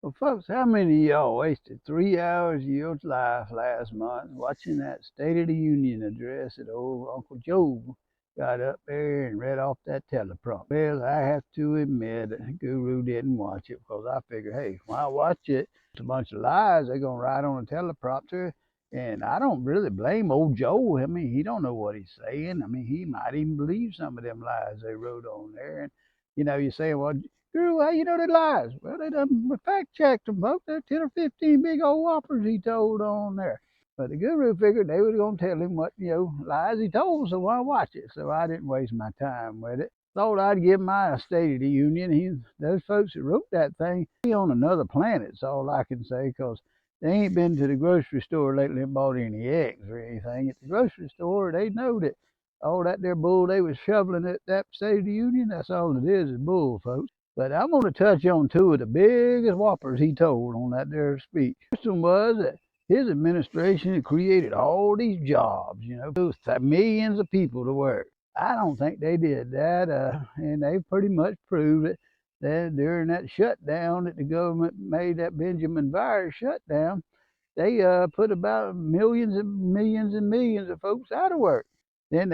Well, folks, how many of y'all wasted 3 hours of your life last month watching that State of the Union address that old Uncle Joe got up there and read off that teleprompter? Well, I have to admit, Guru didn't watch it because I figured, hey, when I watch it, it's a bunch of lies they're going to write on a teleprompter. And I don't really blame old Joe. I mean, he don't know what he's saying. I mean, he might even believe some of them lies they wrote on there. And, you're saying, well, Guru, how you know they lies? Well, they done fact checked them, folks. There's 10 or 15 big old whoppers he told on there. But the Guru figured they was going to tell him what, lies he told, so I watch it. So I didn't waste my time with it. Thought I'd give my State of the Union. Those folks that wrote that thing, he on another planet, that's all I can say, because they ain't been to the grocery store lately and bought any eggs or anything. At the grocery store, they know that all that there bull they was shoveling at that State of the Union, that's all it is bull, folks. But I'm going to touch on two of the biggest whoppers he told on that there speech. First one was that his administration had created all these jobs, those millions of people to work. I don't think they did that, and they pretty much proved it that during that shutdown that the government made, that Benjamin virus shutdown, they put about millions and millions and millions of folks out of work. Then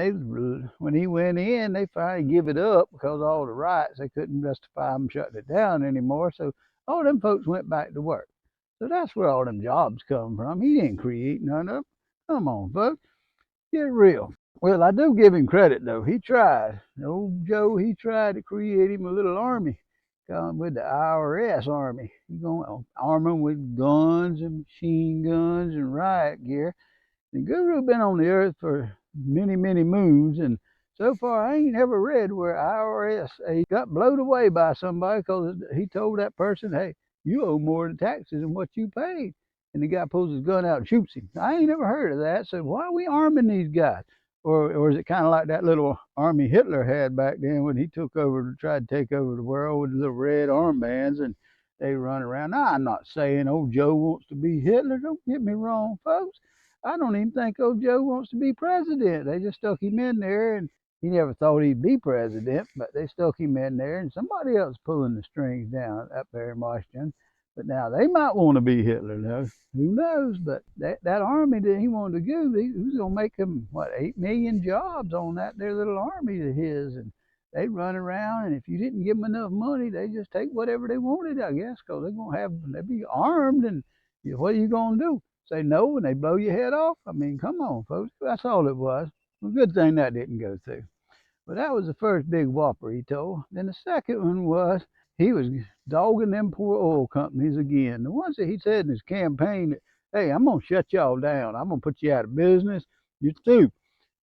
when he went in, they finally give it up because of all the riots. They couldn't justify them shutting it down anymore. So all them folks went back to work. So that's where all them jobs come from. He didn't create none of them. Come on, folks, get real. Well, I do give him credit though. He tried. Old Joe, he tried to create him a little army with the IRS army. He's going to arm them with guns and machine guns and riot gear. The Guru been on the earth for many, many moons, and so far I ain't ever read where IRS got blown away by somebody because he told that person, hey, you owe more in taxes than what you paid. And the guy pulls his gun out and shoots him. I ain't never heard of that. So why are we arming these guys? Or is it kind of like that little army Hitler had back then when he took over to try to take over the world with the little red armbands and they run around? Now, I'm not saying old Joe wants to be Hitler. Don't get me wrong, folks. I don't even think old Joe wants to be president. They just stuck him in there, and he never thought he'd be president, but they stuck him in there, and somebody else pulling the strings down up there in Washington. But now they might want to be Hitler, though. Who knows? But that army that he wanted to go, he was going to make him, 8 million jobs on that there little army of his. And they'd run around, and if you didn't give them enough money, they just take whatever they wanted, I guess, because they'd be armed, and what are you going to do? Say no and they blow your head off? I mean, come on, folks. That's all it was. Well, good thing that didn't go through. But that was the first big whopper he told. Then the second one was he was dogging them poor oil companies again. The ones that he said in his campaign, that, hey, I'm going to shut y'all down. I'm going to put you out of business. You're through.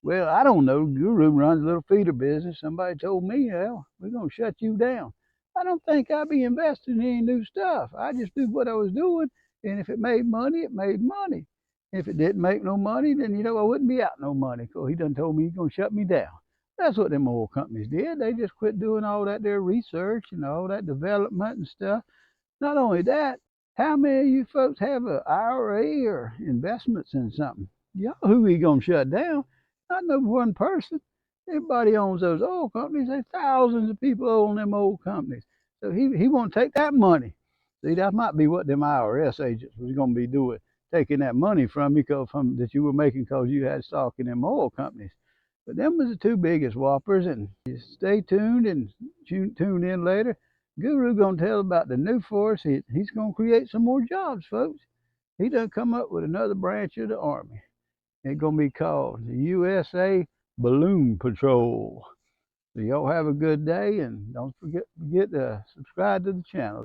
Well, I don't know. Guru runs a little feeder business. Somebody told me, well, we're going to shut you down. I don't think I'd be investing in any new stuff. I just do what I was doing. And if it made money, it made money. If it didn't make no money, then, I wouldn't be out no money because he done told me he's going to shut me down. That's what them oil companies did. They just quit doing all that their research and all that development and stuff. Not only that, how many of you folks have an IRA or investments in something? Y'all who he going to shut down? Not no one person. Everybody owns those oil companies. There's thousands of people own them oil companies. So he won't take that money. See, that might be what them IRS agents was going to be doing, taking that money from you that you were making because you had stock in them oil companies. But them was the two biggest whoppers, and you stay tuned and tune in later. Guru gonna tell about the new force. He's gonna create some more jobs, folks. He done come up with another branch of the Army. It's gonna be called the USA Balloon Patrol. So y'all have a good day, and don't forget to subscribe to the channel.